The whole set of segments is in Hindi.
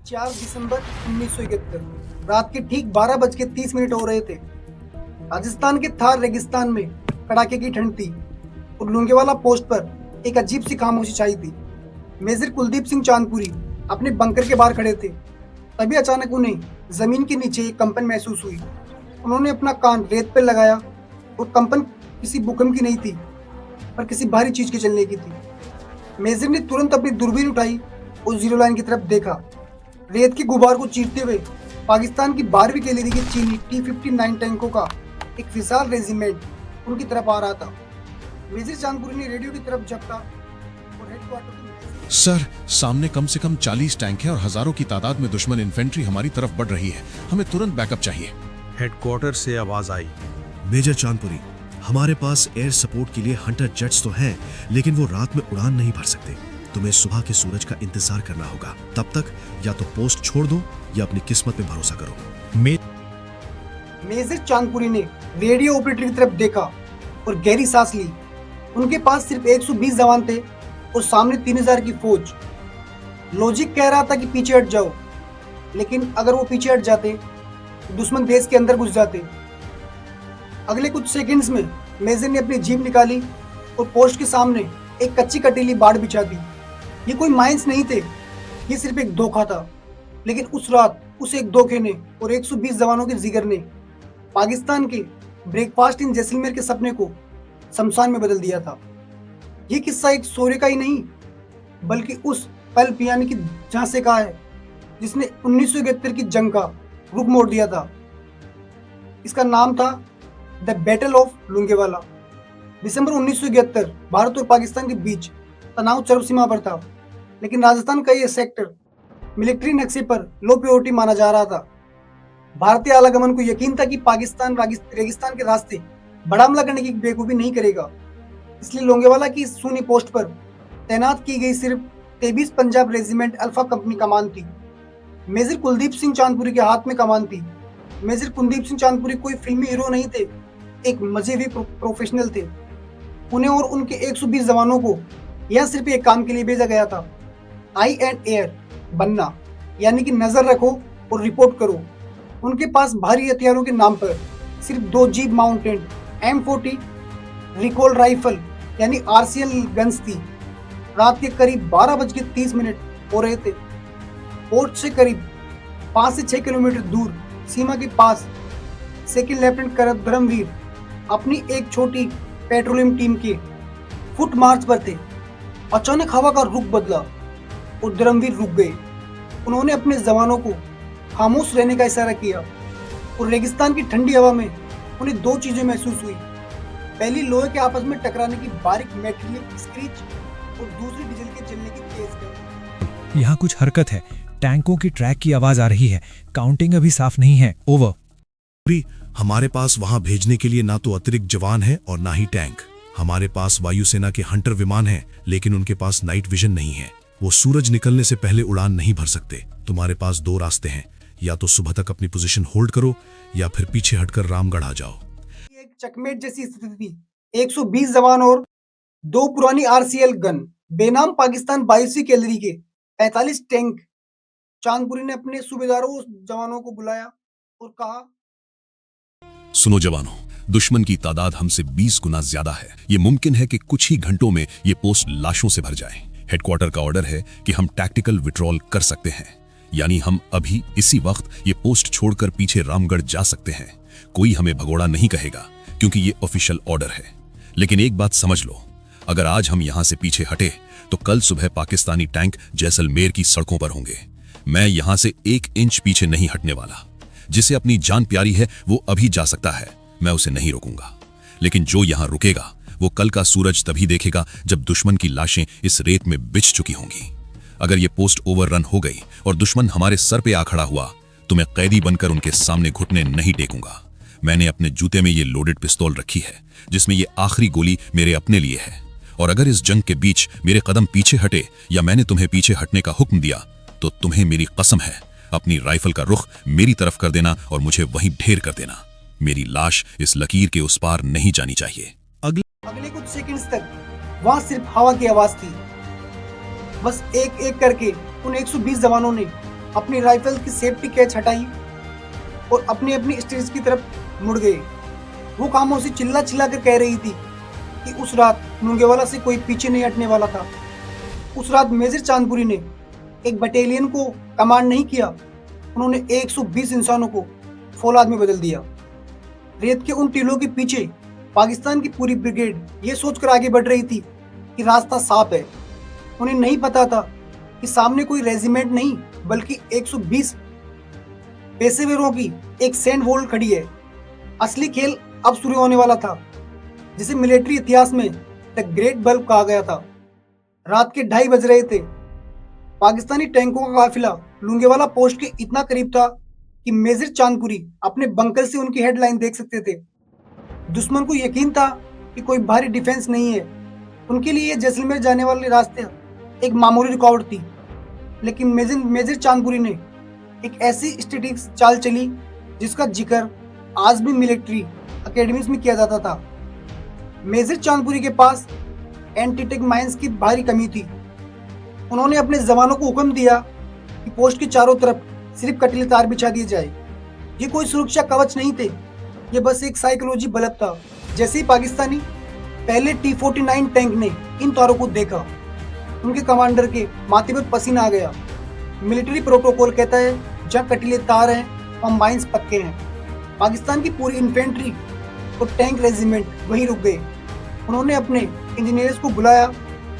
4 दिसंबर 1971 रात के ठीक 12:30 हो रहे थे। राजस्थान के थार रेगिस्तान में कड़ाके की ठंड थी और लुंगेवाला पोस्ट पर एक अजीब सी खामोशी छाई थी। मेजर कुलदीप सिंह चांदपुरी अपने बंकर के बाहर खड़े थे। तभी अचानक उन्हें जमीन के नीचे एक कंपन महसूस हुई। उन्होंने अपना कान रेत पर लगाया और कंपन किसी भूकंप की नहीं थी, पर किसी भारी चीज के चलने की थी। मेजर ने तुरंत अपनी दूरबीन उठाई और जीरो लाइन की तरफ देखा। रेत के गुबार को चीरते हुए पाकिस्तान की 12वीं कैलेरी की चीनी T-59 टैंकों का एक विशाल रेजिमेंट उनकी तरफ आ रहा था। मेजर चांदपुरी ने रेडियो की तरफ झपका और हेडक्वार्टर को सर, सामने कम से कम 40 टैंक हैं और हजारों की तादाद में दुश्मन इन्फेंट्री हमारी तरफ बढ़ रही है। हमें तुरंत बैकअप चाहिए। हेडक्वार्टर से आवाज आई। मेजर चांदपुरी, हमारे पास एयर सपोर्ट के लिए हंटर जेट्स तो हैं, लेकिन वो रात में उड़ान नहीं भर सकते। तुम्हें सुबह के सूरज का इंतजार करना होगा। तब तक या तो पोस्ट छोड़ दो या अपनी किस्मत पे भरोसा करो। मेजर चांदपुरी ने रेडियो ऑपरेटर की तरफ देखा और गहरी सांस ली। उनके पास सिर्फ 120 जवान थे और सामने 3000 की फौज। लॉजिक कह रहा था कि पीछे हट जाओ, लेकिन अगर वो पीछे हट जाते तो दुश्मन देश के अंदर घुस जाते। अगले कुछ सेकंड्स में मेजर ने अपनी जीप निकाली और पोस्ट के सामने एक कच्ची कटीली बाड़ बिछा दी। ये कोई माइंस नहीं थे, ये सिर्फ एक धोखा था। लेकिन उस रात उस एक धोखे ने और 120 जवानों के जिगर ने पाकिस्तान के ब्रेकफास्ट इन जैसलमेर के सपने को शमशान में बदल दिया था। ये किस्सा एक शौर्य का ही नहीं, बल्कि उस पल्प यानी कि झांसे का है जिसने 1971 की जंग का रुख मोड़ दिया था। इसका नाम था द बैटल ऑफ लुंगेवाला। दिसंबर 1971 भारत और पाकिस्तान के बीच तनाव चरम सीमा पर था, लेकिन राजस्थान का यह सेक्टर मिलिट्री नक्शे पर लो प्रायोरिटी माना जा रहा था। भारतीय आलाकमान को यकीन था कि पाकिस्तान रेगिस्तान के रास्ते बड़ा हमला करने की बेवकूफ़ी नहीं करेगा। इसलिए लोंगेवाला की सूनी पोस्ट पर तैनात की गई सिर्फ 23 पंजाब रेजिमेंट अल्फा कंपनी कमान थी। मेजर कुलदीप सिंह चांदपुरी के हाथ में कमान थी। मेजर कुलदीप सिंह चांदपुरी कोई फिल्मी हीरो नहीं थे, एक मजहबी प्रोफेशनल थे। उन्हें और उनके 120 जवानों को यह सिर्फ एक काम के लिए भेजा गया था, आई एंड एयर बनना, यानी कि नजर रखो और रिपोर्ट करो। उनके पास भारी हथियारों के नाम पर सिर्फ 2 jeep mounted M40 recall rifle यानी RCL गन्स थी। रात के करीब 12:30 हो रहे थे। पोर्ट से करीब 5 से 6 किलोमीटर दूर सीमा के पास सेकंड लेफ्टिनेंट कर्नल धर्मवीर अपनी एक छोटी पेट्रोलियम टीम के फुट मार्च पर थे। अचानक हवा का रुख बदला और धर्मवीर रुक गए। उन्होंने अपने जवानों को खामोश रहने का इशारा किया और रेगिस्तान की ठंडी हवा में उन्हें 2 चीजें महसूस हुई। पहली, लोहे के आपस में टकराने की बारीक मेटेलिक स्क्रीच और दूसरी डीजल के जलने की तेज गंध। यहाँ कुछ हरकत है। टैंकों की ट्रैक की आवाज आ रही है। काउंटिंग अभी साफ नहीं है। ओवर। हमारे पास वहां भेजने के लिए ना तो अतिरिक्त जवान है और ना ही टैंक। हमारे पास वायुसेना के हंटर विमान हैं, लेकिन उनके पास नाइट विजन नहीं है। वो सूरज निकलने से पहले उड़ान नहीं भर सकते। तुम्हारे पास 2 रास्ते हैं, या तो सुबह तक अपनी पोजीशन होल्ड करो या फिर पीछे हटकर रामगढ़ आ जाओ। एक चकमेट जैसी स्थिति थी। 120 जवान और 2 पुरानी RCL गन, बेनाम पाकिस्तान 22वीं कैलेरी के 45 टैंक। चांदपुरी ने अपने सूबेदारों और जवानों को बुलाया और कहा, सुनो जवानों, दुश्मन की तादाद हमसे 20 गुना ज्यादा है। ये मुमकिन है कि कुछ ही घंटों में ये पोस्ट लाशों से भर जाए। हेडक्वार्टर का ऑर्डर है कि हम टैक्टिकल विड्रॉल कर सकते हैं, यानी हम अभी इसी वक्त ये पोस्ट छोड़कर पीछे रामगढ़ जा सकते हैं। कोई हमें भगोड़ा नहीं कहेगा, क्योंकि ये ऑफिशियल ऑर्डर है। लेकिन एक बात समझ लो, अगर आज हम यहां से पीछे हटे तो कल सुबह पाकिस्तानी टैंक जैसलमेर की सड़कों पर होंगे। मैं यहां से 1 इंच पीछे नहीं हटने वाला। जिसे अपनी जान प्यारी है वो अभी जा सकता है, मैं उसे नहीं रोकूंगा। लेकिन जो यहां रुकेगा वो कल का सूरज तभी देखेगा जब दुश्मन की लाशें इस रेत में बिछ चुकी होंगी। अगर ये पोस्ट ओवररन हो गई और दुश्मन हमारे सर पे आ खड़ा हुआ तो मैं कैदी बनकर उनके सामने घुटने नहीं टेकूंगा। मैंने अपने जूते में ये लोडेड पिस्तौल रखी है, जिसमें ये आखिरी गोली मेरे अपने लिए है। और अगर इस जंग के बीच मेरे कदम पीछे हटे या मैंने तुम्हें पीछे हटने का हुक्म दिया तो तुम्हें मेरी कसम है, अपनी राइफल का रुख मेरी तरफ कर देना और मुझे वहीं ढेर कर देना। मेरी लाश इस लकीर के उस पार नहीं जानी चाहिए। अगले कुछ सेकंड्स तक वहां सिर्फ हवा की आवाज थी। बस एक एक करके उन 120 जवानों ने अपनी राइफल की सेफ्टी कैच हटाई और अपनी अपनी स्टेज की तरफ मुड़ गए। वो खामोशी चिल्ला चिल्ला कर कह रही थी कि उस रात लुंगेवाला से कोई पीछे नहीं हटने वाला था। उस रात मेजर चांदपुरी ने एक बटालियन को कमांड नहीं किया, उन्होंने 120 इंसानों को फौलाद में बदल दिया। रेत के उन टीलों के पीछे पाकिस्तान की पूरी ब्रिगेड ये सोचकर आगे बढ़ रही थी कि रास्ता साफ है। उन्हें नहीं पता था कि सामने कोई रेजिमेंट नहीं बल्कि 120 पेशेवरों की एक सैंड वॉल खड़ी है। असली खेल अब शुरू होने वाला था, जिसे मिलिट्री इतिहास में द ग्रेट बल्ब कहा गया था। रात के 2:30 बज रहे थे। पाकिस्तानी टैंकों का काफिला लुंगेवाला पोस्ट के इतना करीब था कि मेजर चांदपुरी अपने बंकर से उनकी हेडलाइन देख सकते थे। दुश्मन को यकीन था कि कोई भारी डिफेंस नहीं है। उनके लिए जैसलमेर जाने वाले रास्ते एक मामूली रुकावट थी, लेकिन मेजर चांदपुरी ने एक ऐसी स्ट्रेटेजिक चाल चली जिसका जिक्र आज भी मिलिट्री अकेडमीज में किया जाता था। मेजर चांदपुरी के पास एंटीटेक माइंस की भारी कमी थी। उन्होंने अपने जवानों को हुक्म दिया कि पोस्ट के चारों तरफ सिर्फ कटीले तार बिछा दिए जाए। ये कोई सुरक्षा कवच नहीं थे, ये बस एक साइकोलॉजी बल्ब था। जैसे ही पाकिस्तानी पहले T-49 टैंक ने इन तारों को देखा, उनके कमांडर के माथे पर पसीना आ गया। मिलिट्री प्रोटोकॉल कहता है जहाँ कटीले तार हैं वहाँ माइंस पक्के हैं। पाकिस्तान की पूरी इन्फेंट्री और टैंक रेजिमेंट वहीं रुक गए। उन्होंने अपने इंजीनियर्स को बुलाया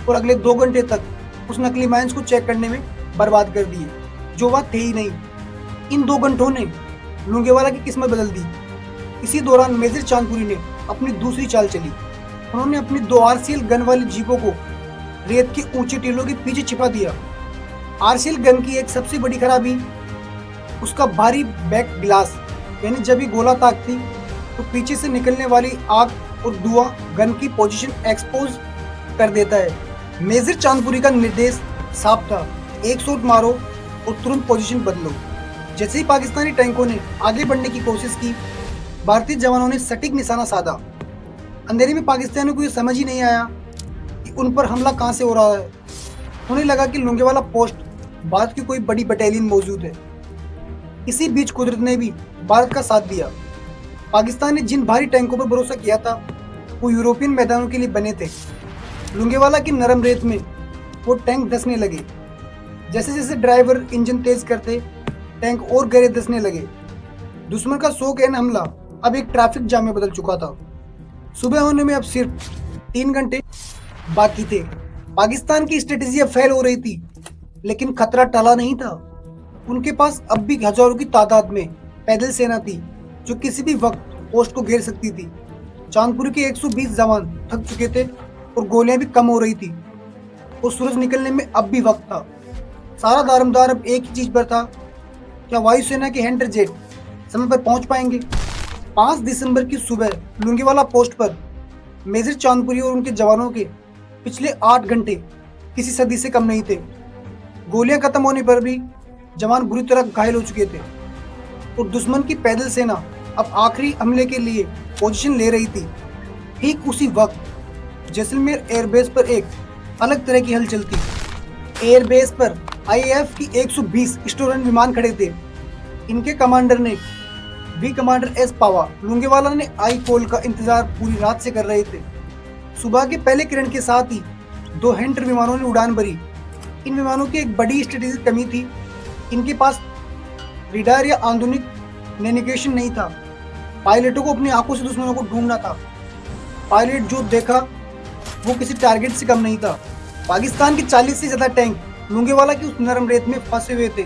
और अगले 2 घंटे तक उस नकली माइंस को चेक करने में बर्बाद कर दिए, जो वह थे ही नहीं। इन 2 घंटों ने लुंगेवाला की किस्मत बदल दी। इसी दौरान मेजर चांदपुरी ने अपनी दूसरी चाल चली। उन्होंने अपनी 2 RCL गन वाली जीपों को रेत के ऊंचे टीलों के पीछे छिपा दिया। RCL गन की एक सबसे बड़ी खराबी उसका भारी बैक ग्लास, यानी जब ये गोला ताकती तो पीछे से निकलने वाली आग और धुआं गन की पोजीशन एक्सपोज कर देता है। मेजर चांदपुरी का निर्देश साफ था, एक शॉट मारो और तुरंत पोजीशन बदलो। जैसे ही पाकिस्तानी टैंकों ने आगे बढ़ने की कोशिश की, भारतीय जवानों ने सटीक निशाना साधा। अंधेरे में पाकिस्तानियों को ये समझ ही नहीं आया कि उन पर हमला कहां से हो रहा है। उन्हें लगा कि लुंगेवाला पोस्ट भारत की कोई बड़ी बटालियन मौजूद है। इसी बीच कुदरत ने भी भारत का साथ दिया। पाकिस्तान ने जिन भारी टैंकों पर भरोसा किया था वो यूरोपियन मैदानों के लिए बने थे। लुंगेवाला की नरम रेत में वो टैंक धंसने लगे। जैसे जैसे ड्राइवर इंजन तेज करते, टैंक और गहरे धंसने लगे। दुश्मन का 100 कैन हमला अब एक ट्रैफिक जाम में बदल चुका था। सुबह होने में अब सिर्फ 3 घंटे बाकी थे। पाकिस्तान की स्ट्रेटेजी अब फेल हो रही थी, लेकिन खतरा टला नहीं था। उनके पास अब भी हजारों की तादाद में पैदल सेना थी जो किसी भी वक्त पोस्ट को घेर सकती थी। चांदपुरी के 120 जवान थक चुके थे और गोलियां भी कम हो रही थी और सूरज निकलने में अब भी वक्त था। सारा दारमदार अब एक ही चीज पर था, क्या वायुसेना के हैंटर जेट समय पर पहुंच पाएंगे। 5 दिसंबर की सुबह लुंगेवाला पोस्ट पर मेजर चांदपुरी और उनके जवानों के पिछले 8 घंटे किसी सदी से कम नहीं थे। गोलियां खत्म होने पर भी जवान बुरी तरह घायल हो चुके थे और दुश्मन की पैदल सेना अब आखिरी हमले के लिए पोजीशन ले रही थी। ठीक उसी वक्त जैसलमेर एयरबेस पर एक अलग तरह की हलचल थी। एयरबेस पर IAF की 120 स्टोरन विमान खड़े थे। इनके कमांडर ने वी कमांडर एस पावा लुंगेवाला ने आई कॉल का इंतजार पूरी रात से कर रहे थे। सुबह के पहले किरण के साथ ही 2 हैंटर विमानों ने उड़ान भरी। इन विमानों की एक बड़ी स्ट्रेटेजिक कमी थी, इनके पास रिडार या आधुनिक नेविगेशन नहीं था। पायलटों को अपनी आंखों से दुश्मनों को ढूंढना था। पायलट जो देखा वो किसी टारगेट से कम नहीं था। पाकिस्तान के 40 से ज्यादा टैंक लुंगेवाला की उस नरम रेत में फंसे हुए थे।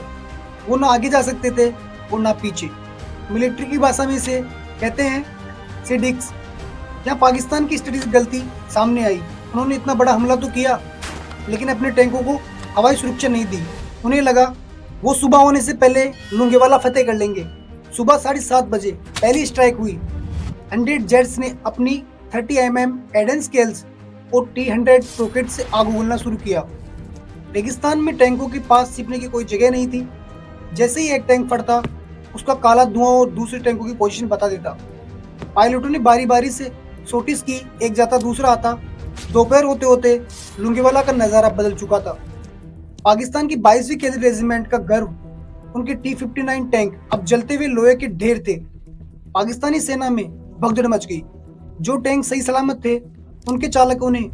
वो ना आगे जा सकते थे और ना पीछे। मिलिट्री की भाषा में इसे कहते हैं सिडिक्स। यहाँ पाकिस्तान की स्ट्रेटेजिक गलती सामने आई। उन्होंने इतना बड़ा हमला तो किया, लेकिन अपने टैंकों को हवाई सुरक्षा नहीं दी। उन्हें लगा वो सुबह होने से पहले लुंगेवाला फतेह कर लेंगे। सुबह 7:30 बजे पहली स्ट्राइक हुई। 100 जेट्स ने अपनी 30 mm एडन स्केल्स और T-100 रॉकेट से आग उगलना शुरू किया। रेगिस्तान में टैंकों के पास छिपने की कोई जगह नहीं थी। जैसे ही एक टैंक फटता, उसका काला धुआं और दूसरे टैंकों की पोजीशन बता देता। पायलटों ने बारी बारी से सोटिस की, एक जाता दूसरा आता। दोपहर होते होते लुंगेवाला का नजारा बदल चुका था। पाकिस्तान की 22वीं कैडेट रेजिमेंट का गर्व उनके T-59 टैंक अब जलते हुए लोहे के ढेर थे। पाकिस्तानी सेना में भगदड़ मच गई। जो टैंक सही सलामत थे, उनके चालक उन्हें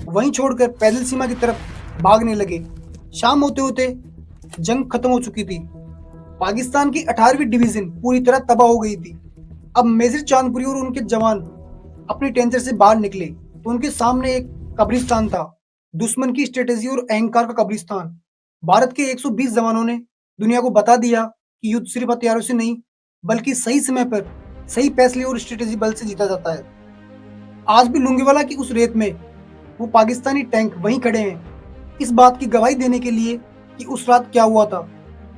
वहीं छोड़कर पैदल सीमा की तरफ भागने लगे। शाम होते होते जंग खत्म हो चुकी थी। पाकिस्तान की 18वीं डिवीजन पूरी तरह तबाह हो गई थी। अब मेजर चांदपुरी और उनके जवान अपनी टेंशन से बाहर निकले तो उनके सामने एक कब्रिस्तान था, दुश्मन की स्ट्रेटेजी और अहंकार का कब्रिस्तान। भारत के 120 जवानों ने दुनिया को बता दिया कि युद्ध सिर्फ हथियारों से नहीं, बल्कि सही समय पर सही फैसले और स्ट्रेटेजी बल से जीता जाता है। आज भी लुंगेवाला की उस रेत में वो पाकिस्तानी टैंक वहीं खड़े हैं, इस बात की गवाही देने के लिए कि उस रात क्या हुआ था।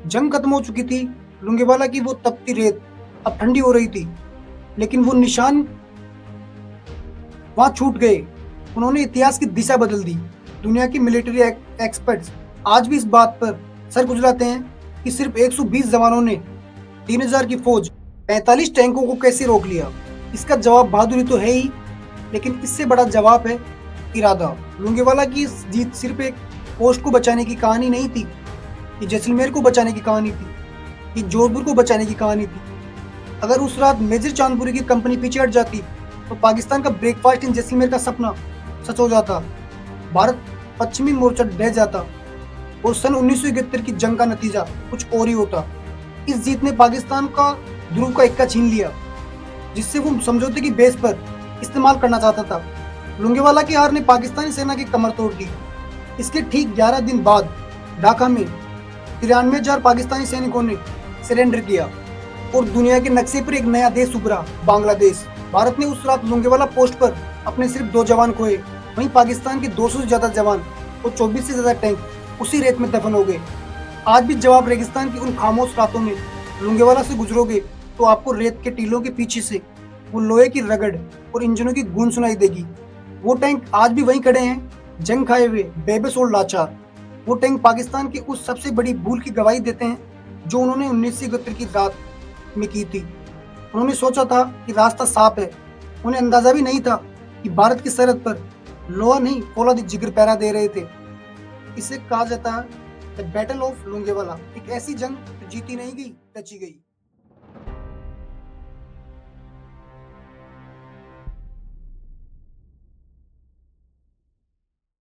जंग खत्म हो चुकी थी। लुंगेवाला की वो तपती रेत अब ठंडी हो रही थी, लेकिन वो निशान वहां छूट गए। उन्होंने इतिहास की दिशा बदल दी। दुनिया की मिलिट्री एक्सपर्ट्स आज भी इस बात पर सर खुजलाते हैं कि सिर्फ 120 जवानों ने 3000 की फौज 45 टैंकों को कैसे रोक लिया। इसका जवाब बहादुरी तो है ही, लेकिन इससे बड़ा जवाब है इरादा। लुंगेवाला की इस जीत सिर्फ एक पोस्ट को बचाने की कहानी नहीं थी, ये जैसलमेर को बचाने की कहानी थी, ये जोधपुर को बचाने की कहानी थी। अगर उस रात मेजर चांदपुरी की कंपनी पीछे हट जाती तो पाकिस्तान का ब्रेकफास्ट इन जैसलमेर का सपना सच हो जाता। भारत पश्चिमी मोर्चा ढह जाता और सन 1971 की जंग का नतीजा कुछ और ही होता। इस जीत ने पाकिस्तान का ध्रुव का इक्का छीन लिया, जिससे वो समझौते की बेस पर इस्तेमाल करना चाहता था। लुंगेवाला की हार ने पाकिस्तानी सेना की कमर तोड़ दी। इसके ठीक 11 दिन बाद ढाका में 93,000 पाकिस्तानी सैनिकों ने सरेंडर किया और दुनिया के नक्शे पर एक नया देश उभरा, बांग्लादेश। भारत ने उस रात लुंगेवाला पोस्ट पर अपने सिर्फ 2 जवान खोए। वहीं पाकिस्तान के 200 से ज्यादा जवान और 24 से ज्यादा टैंक उसी रेत में दफन हो गए। आज भी जब आप रेगिस्तान की उन खामोश रातों में लुंगेवाला से गुजरोगे तो आपको रेत के टीलों के पीछे से वो लोहे की रगड़ और इंजनों की गूंज सुनाई देगी। वो टैंक आज भी वहीं खड़े हैं, जंग खाए हुए, बेबस और लाचार। वो टैंक पाकिस्तान की उस सबसे बड़ी भूल की गवाही देते हैं जो उन्होंने 1971 की रात में की थी। उन्होंने सोचा था कि रास्ता साफ है। उन्हें अंदाजा भी नहीं था कि भारत की सरहद पर लोहा नहीं, फौलादी जिगर पहरा दे रहे थे। इसे कहा जाता है द बैटल ऑफ लुंगेवाला। एक ऐसी जंग जो जीती नहीं गई, रची गई।